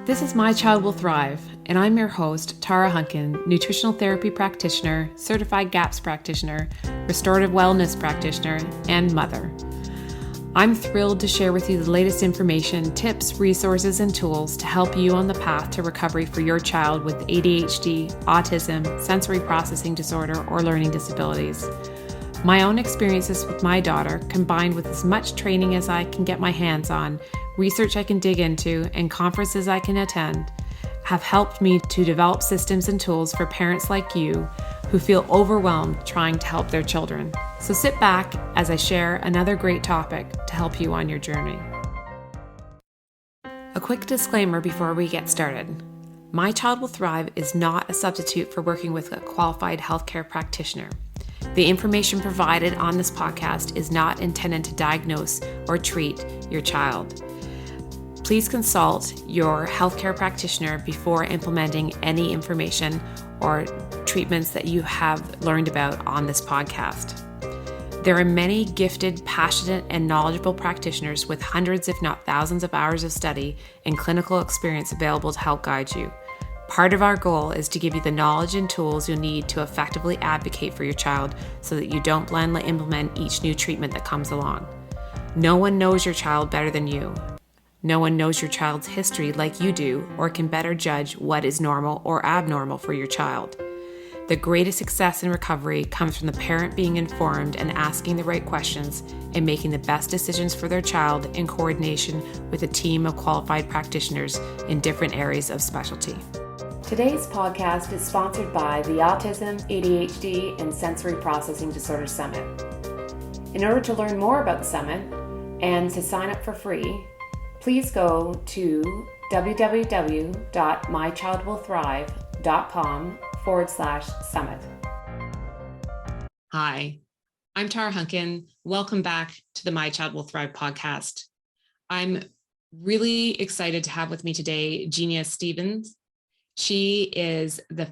This is My Child Will Thrive, and I'm your host, Tara Hunkin, nutritional therapy practitioner, certified GAPS practitioner, restorative wellness practitioner, and mother. I'm thrilled to share with you the latest information, tips, resources, and tools to help you on the path to recovery for your child with ADHD, autism, sensory processing disorder, or learning disabilities. My own experiences with my daughter, combined with as much training as I can get my hands on, research I can dig into, and conferences I can attend, have helped me to develop systems and tools for parents like you who feel overwhelmed trying to help their children. So sit back as I share another great topic to help you on your journey. A quick disclaimer before we get started. My Child Will Thrive is not a substitute for working with a qualified healthcare practitioner. The information provided on this podcast is not intended to diagnose or treat your child. Please consult your healthcare practitioner before implementing any information or treatments that you have learned about on this podcast. There are many gifted, passionate, and knowledgeable practitioners with hundreds, if not thousands, of hours of study and clinical experience available to help guide you. Part of our goal is to give you the knowledge and tools you'll need to effectively advocate for your child so that you don't blindly implement each new treatment that comes along. No one knows your child better than you. No one knows your child's history like you do or can better judge what is normal or abnormal for your child. The greatest success in recovery comes from the parent being informed and asking the right questions and making the best decisions for their child in coordination with a team of qualified practitioners in different areas of specialty. Today's podcast is sponsored by the Autism, ADHD, and Sensory Processing Disorder Summit. In order to learn more about the summit and to sign up for free, please go to www.mychildwillthrive.com/summit. Hi, I'm Tara Hunkin. Welcome back to the My Child Will Thrive podcast. I'm really excited to have with me today Genia Stephen. She is the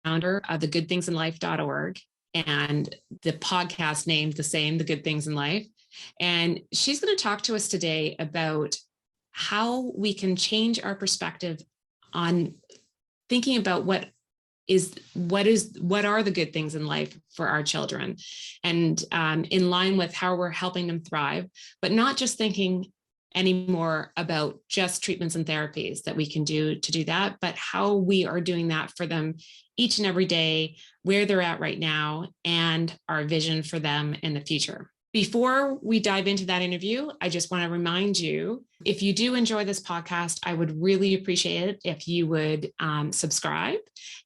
founder of the goodthingsinlife.org and the podcast named the same, The Good Things in Life. And she's going to talk to us today about how we can change our perspective on thinking about what are the good things in life for our children, and in line with how we're helping them thrive, but not just thinking anymore about just treatments and therapies that we can do to do that, but how we are doing that for them each and every day, where they're at right now, and our vision for them in the future. Before we dive into that interview, I just want to remind you, if you do enjoy this podcast, I would really appreciate it if you would subscribe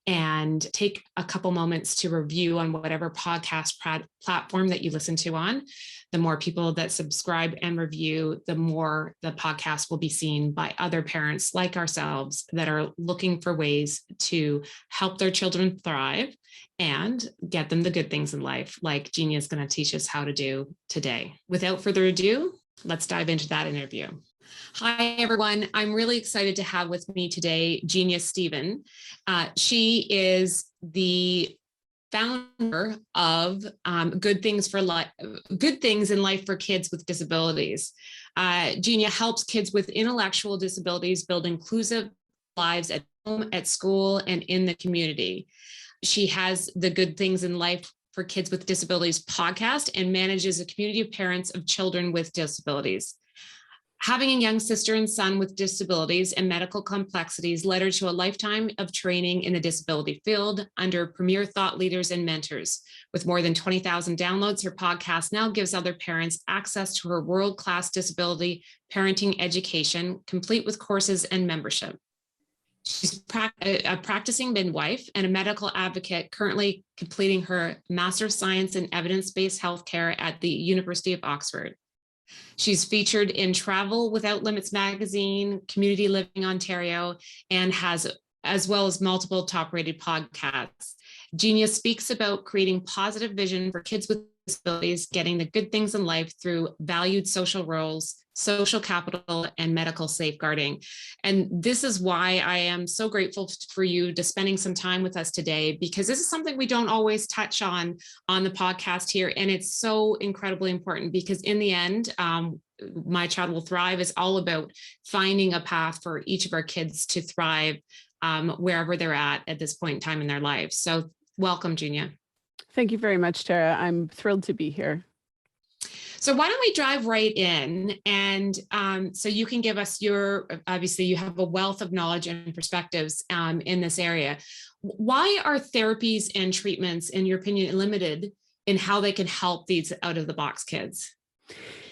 and take a couple moments to review on whatever podcast platform that you listen to on. The more people that subscribe and review, the more the podcast will be seen by other parents like ourselves that are looking for ways to help their children thrive and get them the good things in life, like Genia is going to teach us how to do today. Without further ado, let's dive into that interview. Hi, everyone. I'm really excited to have with me today Genia Stephen. She is the founder of Good Things in Life for Kids with Disabilities. Genia helps kids with intellectual disabilities build inclusive lives at home, at school, and in the community. She has the Good Things in Life for Kids with Disabilities podcast and manages a community of parents of children with disabilities. Having a young sister and son with disabilities and medical complexities led her to a lifetime of training in the disability field under premier thought leaders and mentors. With more than 20,000 downloads, her podcast now gives other parents access to her world-class disability parenting education, complete with courses and membership. She's a practicing midwife and a medical advocate, currently completing her Master of Science in Evidence-Based Healthcare at the University of Oxford. She's featured in Travel Without Limits magazine, Community Living Ontario, and has as well as multiple top-rated podcasts. Genia speaks about creating positive vision for kids with disabilities, getting the good things in life through valued social roles, social capital, and medical safeguarding. And this is why I am so grateful for you to spending some time with us today, because this is something we don't always touch on the podcast here. And it's so incredibly important because in the end, My Child Will Thrive is all about finding a path for each of our kids to thrive wherever they're at this point in time in their lives. So welcome, Genia. Thank you very much, Tara. I'm thrilled to be here. So why don't we dive right in? And so you can give us obviously you have a wealth of knowledge and perspectives in this area. Why are therapies and treatments, in your opinion, limited in how they can help these out of the box kids?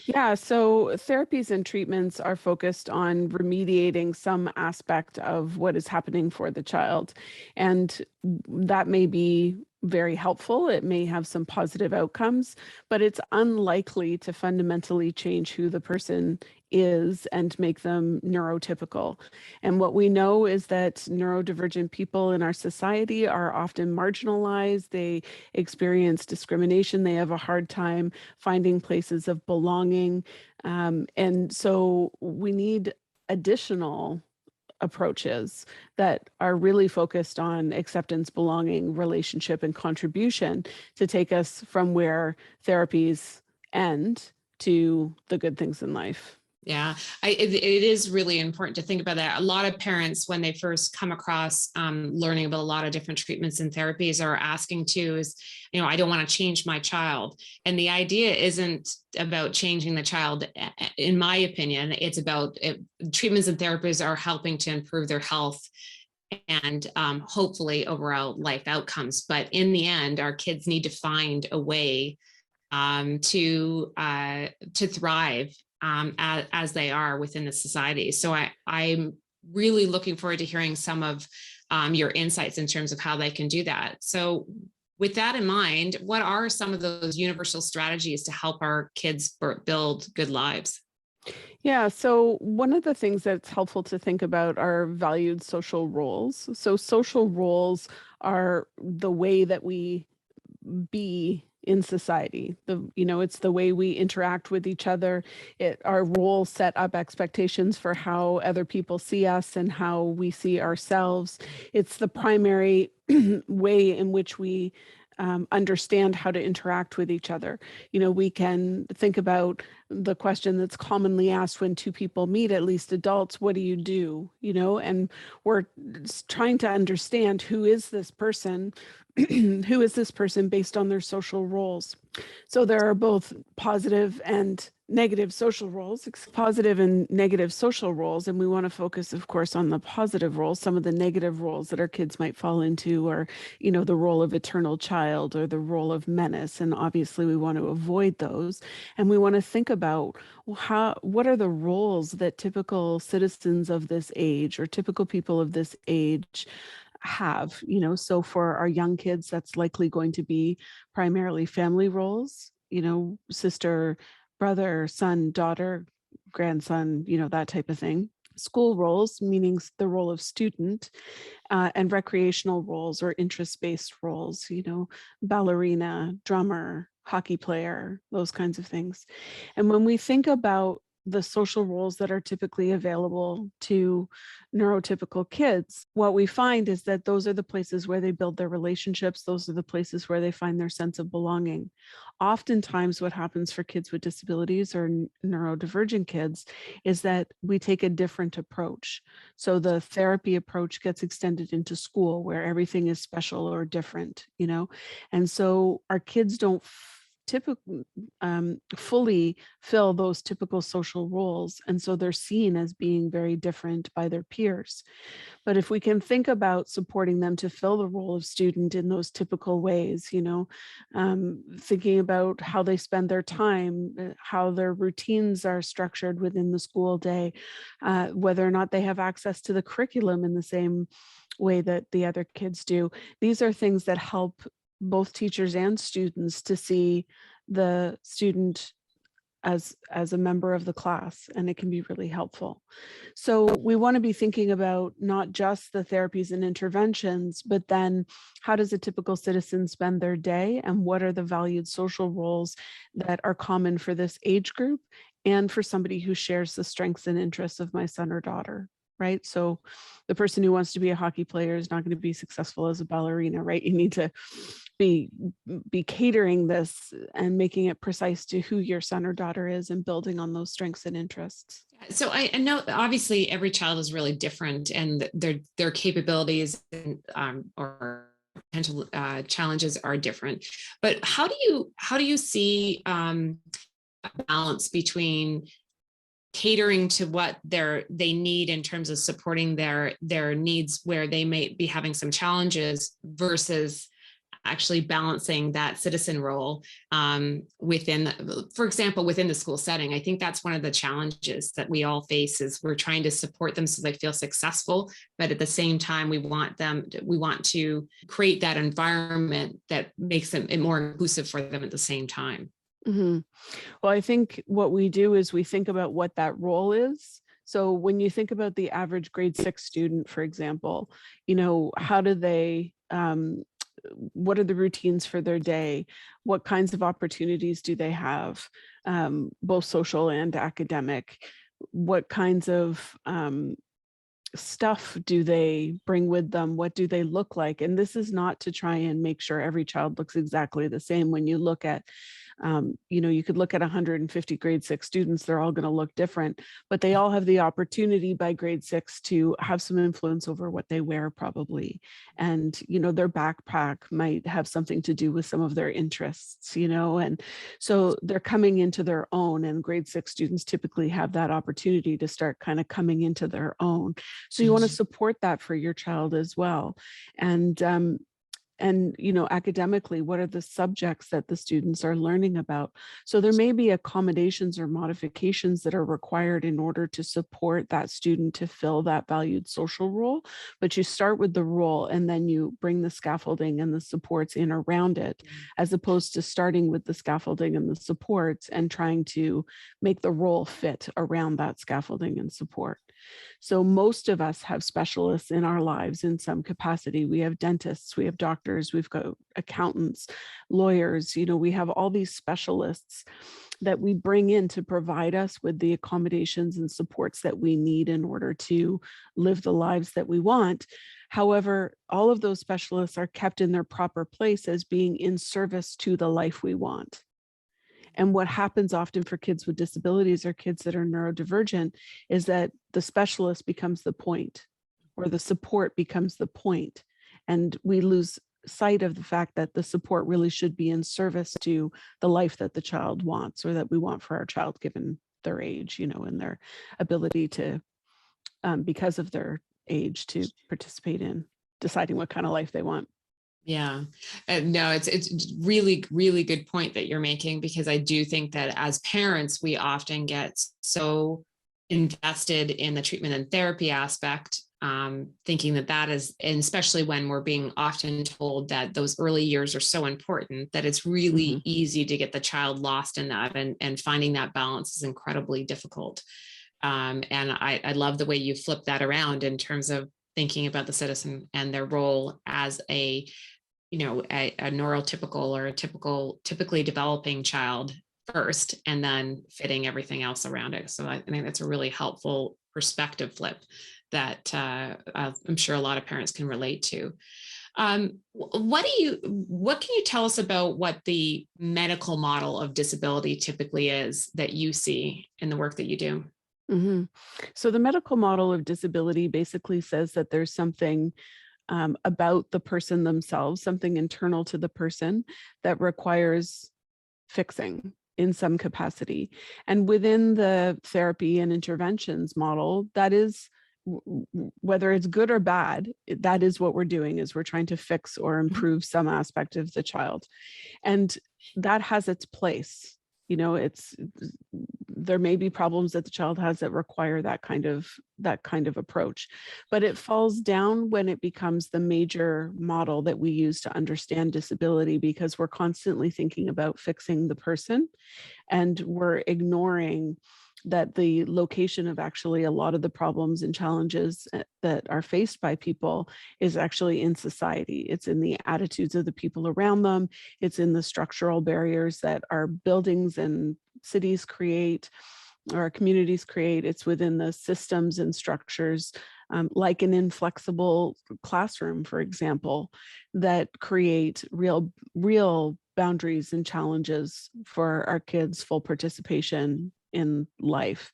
Yeah, so therapies and treatments are focused on remediating some aspect of what is happening for the child. And that may be very helpful. It may have some positive outcomes, but it's unlikely to fundamentally change who the person is and make them neurotypical. And what we know is that neurodivergent people in our society are often marginalized. They experience discrimination. They have a hard time finding places of belonging. And so we need additional approaches that are really focused on acceptance, belonging, relationship, and contribution to take us from where therapies end to the good things in life. Yeah, it is really important to think about that. A lot of parents, when they first come across learning about a lot of different treatments and therapies, are asking too is, I don't want to change my child. And the idea isn't about changing the child. In my opinion, it's about treatments and therapies are helping to improve their health and hopefully overall life outcomes. But in the end, our kids need to find a way to thrive as they are within the society. So I'm really looking forward to hearing some of your insights in terms of how they can do that. So with that in mind, what are some of those universal strategies to help our kids build good lives? Yeah, so one of the things that's helpful to think about are valued social roles. So social roles are the way that we be in society. It's the way we interact with each other. Our roles set up expectations for how other people see us and how we see ourselves. It's the primary way in which we understand how to interact with each other. We can think about the question that's commonly asked when two people meet, at least adults, what do you do? And we're trying to understand who is this person, who is this person based on their social roles. So there are both positive and negative social roles, positive and negative social roles. And we want to focus, of course, on the positive roles. Some of the negative roles that our kids might fall into are, the role of eternal child or the role of menace. And obviously we want to avoid those. And we want to think about what are the roles that typical citizens of this age or typical people of this age have. So for our young kids, that's likely going to be primarily family roles, sister, brother, son, daughter, grandson, that type of thing. School roles, meaning the role of student, and recreational roles or interest-based roles, ballerina, drummer, hockey player, those kinds of things. And when we think about the social roles that are typically available to neurotypical kids, what we find is that those are the places where they build their relationships. Those are the places where they find their sense of belonging. Oftentimes what happens for kids with disabilities or neurodivergent kids is that we take a different approach. So the therapy approach gets extended into school where everything is special or different, and so our kids don't typically fully fill those typical social roles. And so they're seen as being very different by their peers. But if we can think about supporting them to fill the role of student in those typical ways, thinking about how they spend their time, how their routines are structured within the school day, whether or not they have access to the curriculum in the same way that the other kids do. These are things that help both teachers and students to see the student as a member of the class, and it can be really helpful. So we want to be thinking about not just the therapies and interventions, but then how does a typical citizen spend their day, and what are the valued social roles that are common for this age group and for somebody who shares the strengths and interests of my son or daughter. right? So the person who wants to be a hockey player is not going to be successful as a ballerina, right? You need to be catering this and making it precise to who your son or daughter is and building on those strengths and interests. So I know obviously every child is really different, and their capabilities or potential challenges are different. But how do you see a balance between catering to what they need in terms of supporting their needs where they may be having some challenges versus actually balancing that citizen role within, for example, within the school setting? I think that's one of the challenges that we all face is we're trying to support them so they feel successful, but at the same time, we want to create that environment that makes them more inclusive for them at the same time. Mm-hmm. Well, I think what we do is we think about what that role is. So when you think about the average grade 6 student, for example, how do they, what are the routines for their day? What kinds of opportunities do they have, both social and academic? What kinds of stuff do they bring with them? What do they look like? And this is not to try and make sure every child looks exactly the same. When you look at you could look at 150 grade 6 students, they're all going to look different, but they all have the opportunity by grade 6 to have some influence over what they wear probably. And, their backpack might have something to do with some of their interests, and so they're coming into their own, and grade 6 students typically have that opportunity to start kind of coming into their own. So you want to support that for your child as well. And academically, what are the subjects that the students are learning about? So there may be accommodations or modifications that are required in order to support that student to fill that valued social role, but you start with the role and then you bring the scaffolding and the supports in around it, as opposed to starting with the scaffolding and the supports and trying to make the role fit around that scaffolding and support. So most of us have specialists in our lives in some capacity. We have dentists, we have doctors, we've got accountants, lawyers, we have all these specialists that we bring in to provide us with the accommodations and supports that we need in order to live the lives that we want. However, all of those specialists are kept in their proper place as being in service to the life we want. And what happens often for kids with disabilities or kids that are neurodivergent is that the specialist becomes the point, or the support becomes the point. And we lose sight of the fact that the support really should be in service to the life that the child wants, or that we want for our child given their age, and their ability to, because of their age, to participate in deciding what kind of life they want. Yeah, no, it's really, really good point that you're making, because I do think that as parents, we often get so invested in the treatment and therapy aspect, thinking that is, and especially when we're being often told that those early years are so important, that it's really easy to get the child lost in that, and finding that balance is incredibly difficult. And I love the way you flip that around in terms of thinking about the citizen and their role as a neurotypical or a typically developing child first, and then fitting everything else around it. So I think that's a really helpful perspective flip that I'm sure a lot of parents can relate to. What can you tell us about what the medical model of disability typically is that you see in the work that you do? Mm-hmm. So the medical model of disability basically says that there's something about the person themselves, something internal to the person that requires fixing in some capacity. And within the therapy and interventions model, that is, whether it's good or bad, that is what we're doing, is we're trying to fix or improve some aspect of the child. And that has its place. There may be problems that the child has that require that kind of approach, but it falls down when it becomes the major model that we use to understand disability, because we're constantly thinking about fixing the person, and we're ignoring that the location of actually a lot of the problems and challenges that are faced by people is actually in society. It's in the attitudes of the people around them. It's in the structural barriers that our buildings and cities create. or our communities create. It's within the systems and structures, like an inflexible classroom, for example, that create real boundaries and challenges for our kids' full participation in life.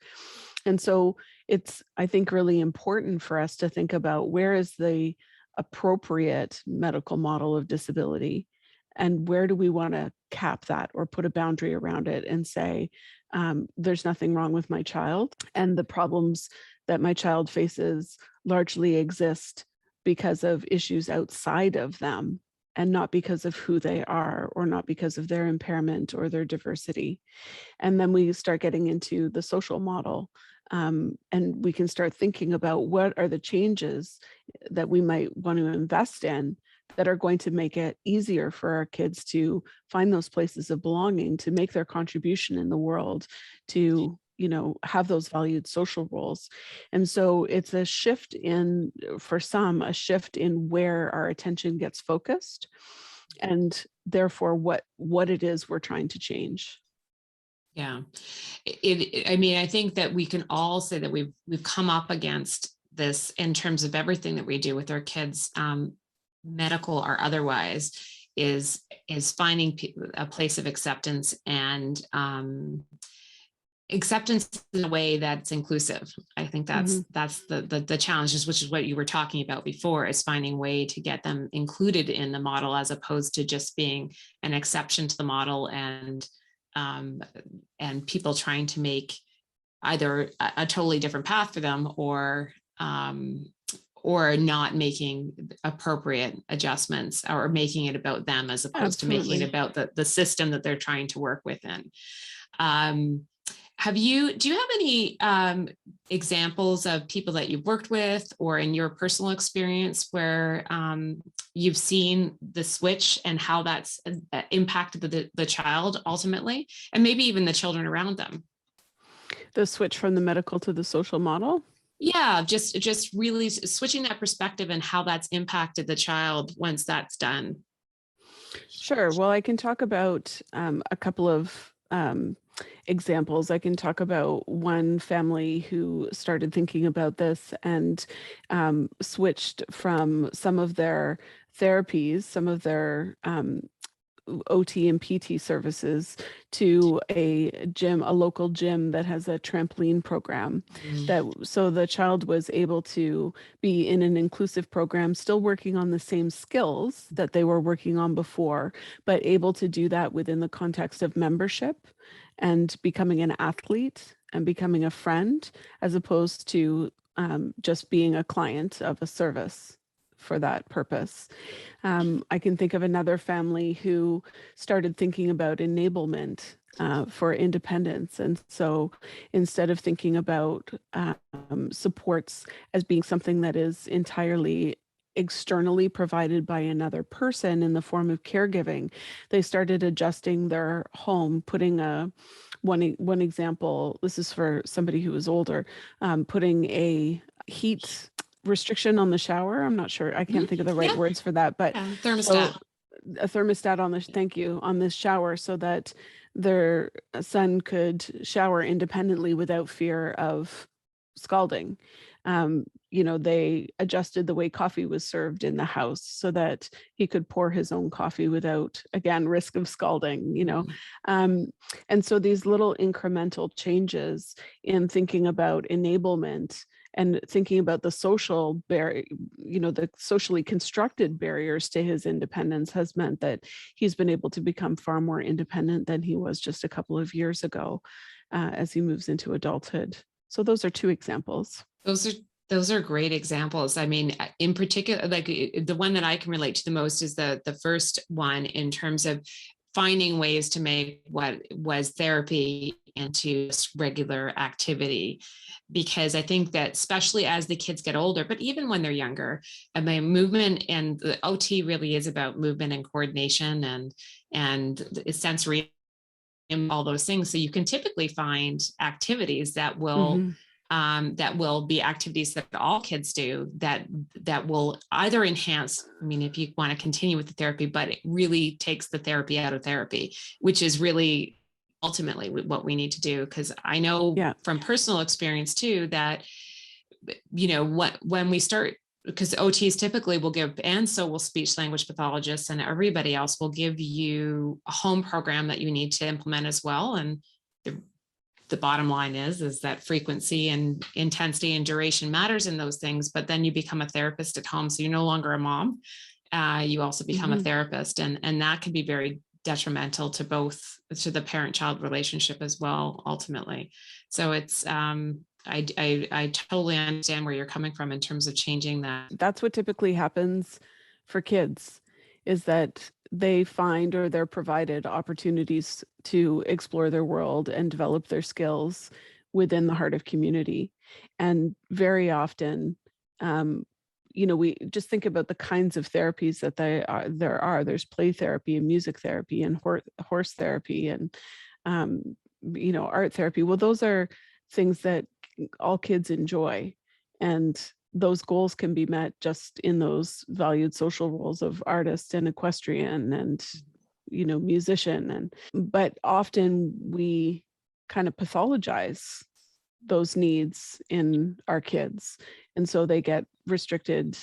And so it's, I think, really important for us to think about where is the appropriate medical model of disability, and where do we want to cap that or put a boundary around it and say, there's nothing wrong with my child, and the problems that my child faces largely exist because of issues outside of them and not because of who they are, or not because of their impairment or their diversity. And then we start getting into the social model, and we can start thinking about what are the changes that we might want to invest in that are going to make it easier for our kids to find those places of belonging, to make their contribution in the world, to, you know, have those valued social roles. And so it's a shift in, for some, a shift in where our attention gets focused, and therefore what it is we're trying to change. Yeah, I mean, I think that we can all say that we've come up against this in terms of everything that we do with our kids, medical or otherwise, is finding a place of acceptance, and acceptance in a way that's inclusive. I think that's the challenges, which is what you were talking about before, is finding a way to get them included in the model, as opposed to just being an exception to the model, and people trying to make either a totally different path for them, or not making appropriate adjustments, or making it about them as opposed to making it about the system that they're trying to work within. Do you have any examples of people that you've worked with, or in your personal experience, where you've seen the switch and how that's impacted the child ultimately, and maybe even the children around them? The switch from the medical to the social model? Yeah, just really switching that perspective and how that's impacted the child once that's done. Sure. Well, I can talk about a couple of examples. I can talk about one family who started thinking about this and switched from some of their therapies, some of their OT and PT services, to a gym, a local gym that has a trampoline program. That so the child was able to be in an inclusive program, still working on the same skills that they were working on before, but able to do that within the context of membership and becoming an athlete and becoming a friend, as opposed to just being a client of a service for that purpose. I can think of another family who started thinking about enablement for independence. And so instead of thinking about supports as being something that is entirely externally provided by another person in the form of caregiving, they started adjusting their home, putting one example, this is for somebody who was older, putting a heat restriction on the shower. I'm not sure, I can't think of the right words for that, but thermostat. So a thermostat on this, thank you, on this shower, so that their son could shower independently without fear of scalding. They adjusted the way coffee was served in the house so that he could pour his own coffee without, again, risk of scalding. And so these little incremental changes in thinking about enablement and thinking about the social barrier, the socially constructed barriers to his independence, has meant that he's been able to become far more independent than he was just a couple of years ago as he moves into adulthood. So those are two examples. Those are great examples. I mean, in particular, like the one that I can relate to the most is the first one, in terms of finding ways to make what was therapy into regular activity. Because I think that especially as the kids get older, but even when they're younger, I mean, movement and the OT really is about movement and coordination and sensory and all those things. So you can typically find activities that will be activities that all kids do that will either enhance, I mean, if you want to continue with the therapy, but it really takes the therapy out of therapy, which is really ultimately what we need to do. Because I know from personal experience too, that, when we start, because OTs typically will give, and so will speech language pathologists and everybody else will give you a home program that you need to implement as well. And the bottom line is that frequency and intensity and duration matters in those things, but then you become a therapist at home. So you're no longer a mom. You also become a therapist, and that can be very detrimental to the parent-child relationship as well, ultimately. So it's, I totally understand where you're coming from in terms of changing that. That's what typically happens for kids, is that they find or they're provided opportunities to explore their world and develop their skills within the heart of community. And very often, we just think about the kinds of therapies that there are. There's play therapy and music therapy and horse therapy and, art therapy. Well, those are things that all kids enjoy. And those goals can be met just in those valued social roles of artist and equestrian and, musician. But often we kind of pathologize those needs in our kids. And so they get restricted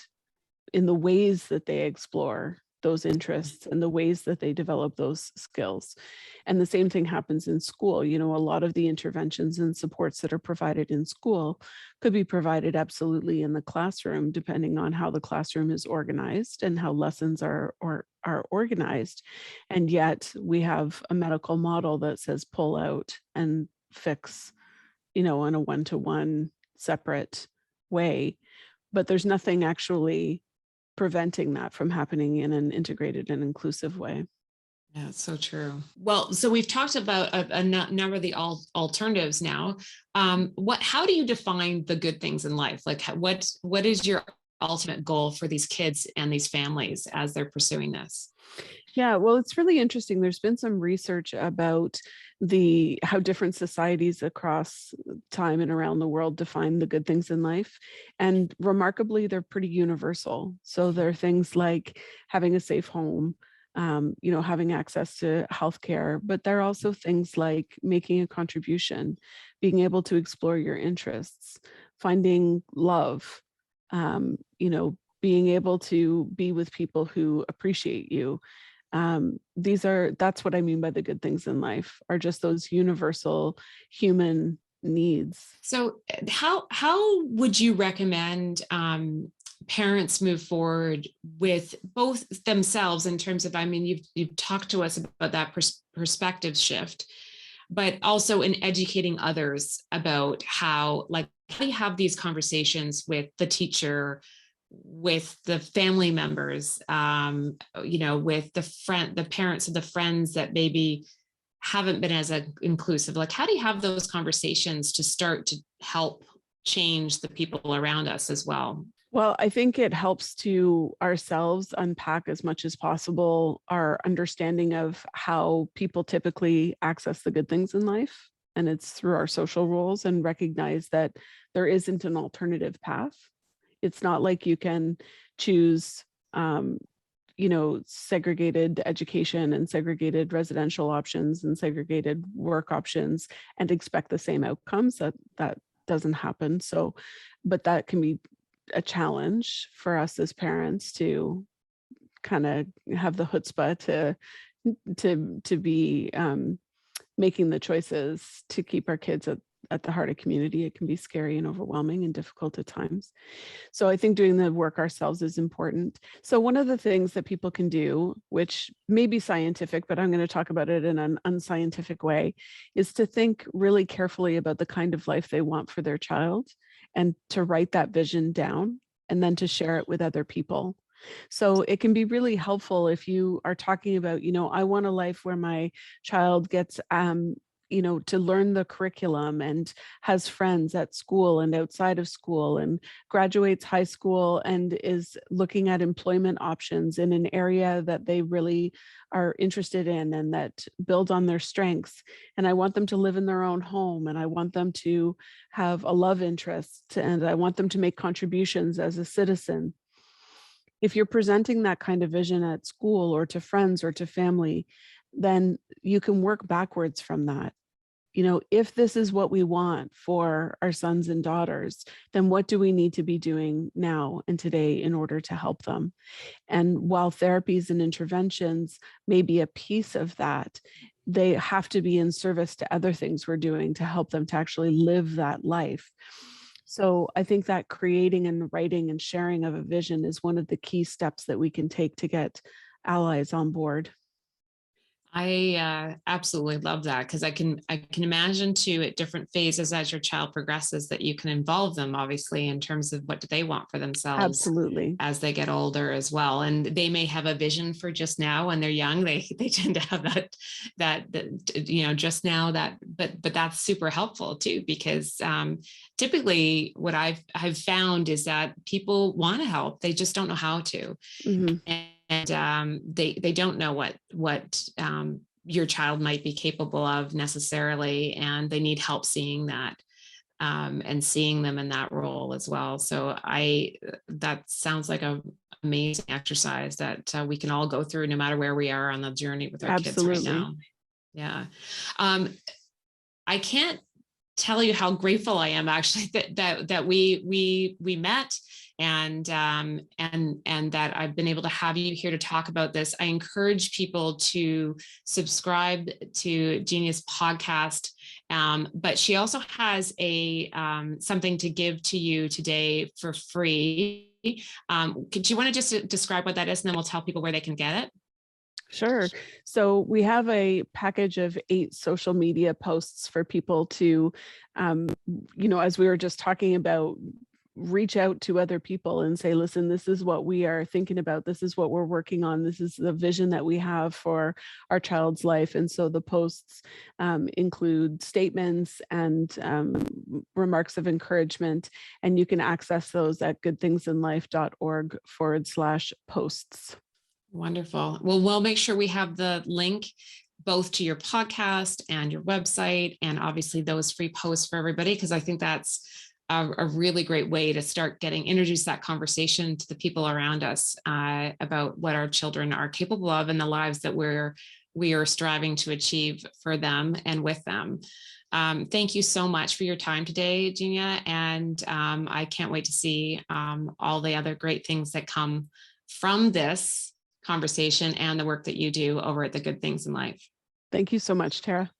in the ways that they explore those interests and the ways that they develop those skills. And the same thing happens in school. A lot of the interventions and supports that are provided in school could be provided absolutely in the classroom, depending on how the classroom is organized and how lessons are organized. And yet we have a medical model that says pull out and fix, in a one-to-one separate way. But there's nothing actually preventing that from happening in an integrated and inclusive way. Yeah, it's so true. Well, so we've talked about a number of the alternatives now. How do you define the good things in life? Like what is your ultimate goal for these kids and these families as they're pursuing this? Yeah, well, it's really interesting. There's been some research about how different societies across time and around the world define the good things in life. And remarkably, they're pretty universal. So there are things like having a safe home, having access to healthcare, but there are also things like making a contribution, being able to explore your interests, finding love, being able to be with people who appreciate you. That's what I mean by the good things in life, are just those universal human needs. So how would you recommend parents move forward with both themselves in terms of, you've talked to us about that perspective shift, but also in educating others about how do you have these conversations with the teacher, with the family members, with the parents of the friends that maybe haven't been as inclusive? How do you have those conversations to start to help change the people around us as well? Well, I think it helps to ourselves unpack as much as possible our understanding of how people typically access the good things in life. And it's through our social roles, and recognize that there isn't an alternative path. It's not like you can choose, segregated education and segregated residential options and segregated work options and expect the same outcomes. That doesn't happen. So, but that can be a challenge for us as parents to kind of have the chutzpah to be making the choices to keep our kids at the heart of community. It can be scary and overwhelming and difficult at times. So I think doing the work ourselves is important. So one of the things that people can do, which may be scientific, but I'm going to talk about it in an unscientific way, is to think really carefully about the kind of life they want for their child, and to write that vision down and then to share it with other people. So it can be really helpful if you are talking about, I want a life where my child gets, to learn the curriculum and has friends at school and outside of school, and graduates high school and is looking at employment options in an area that they really are interested in and that build on their strengths. And I want them to live in their own home, and I want them to have a love interest, and I want them to make contributions as a citizen. If you're presenting that kind of vision at school or to friends or to family, then you can work backwards from that. If this is what we want for our sons and daughters, then what do we need to be doing now and today in order to help them? And while therapies and interventions may be a piece of that, they have to be in service to other things we're doing to help them to actually live that life. So I think that creating and writing and sharing of a vision is one of the key steps that we can take to get allies on board. I absolutely love that, because I can imagine too, at different phases as your child progresses, that you can involve them obviously in terms of what do they want for themselves Absolutely. as they get older as well. And they may have a vision for just now when they're young. They tend to have that just now, but that's super helpful too, because typically what I've found is that people want to help, they just don't know how to. Mm-hmm. And they don't know what your child might be capable of necessarily, and they need help seeing that, and seeing them in that role as well. So that sounds like a amazing exercise that we can all go through no matter where we are on the journey with our Absolutely. kids right now. Yeah. I can't tell you how grateful I am actually that we met, and that I've been able to have you here to talk about this. I encourage people to subscribe to Genia's podcast, but she also has something to give to you today for free. Could you want to just describe what that is, and then we'll tell people where they can get it? Sure. So we have a package of 8 social media posts for people to, as we were just talking about, reach out to other people and say, listen, this is what we are thinking about. This is what we're working on. This is the vision that we have for our child's life. And so the posts include statements and remarks of encouragement, and you can access those at goodthingsinlife.org/posts. Wonderful. Well, we'll make sure we have the link both to your podcast and your website, and obviously those free posts for everybody, because I think that's a really great way to start introduce that conversation to the people around us about what our children are capable of and the lives that we are striving to achieve for them and with them. Thank you so much for your time today, Genia, and I can't wait to see all the other great things that come from this conversation and the work that you do over at the Good Things in Life. Thank you so much, Tara.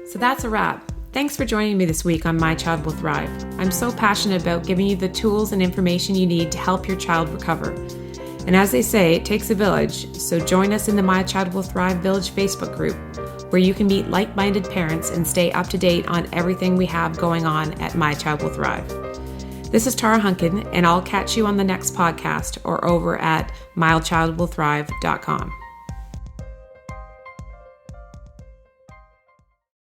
So that's a wrap. Thanks for joining me this week on My Child Will Thrive. I'm so passionate about giving you the tools and information you need to help your child recover. And as they say, it takes a village, so join us in the My Child Will Thrive Village Facebook group, where you can meet like-minded parents and stay up to date on everything we have going on at My Child Will Thrive. This is Tara Hunkin, and I'll catch you on the next podcast or over at mychildwillthrive.com.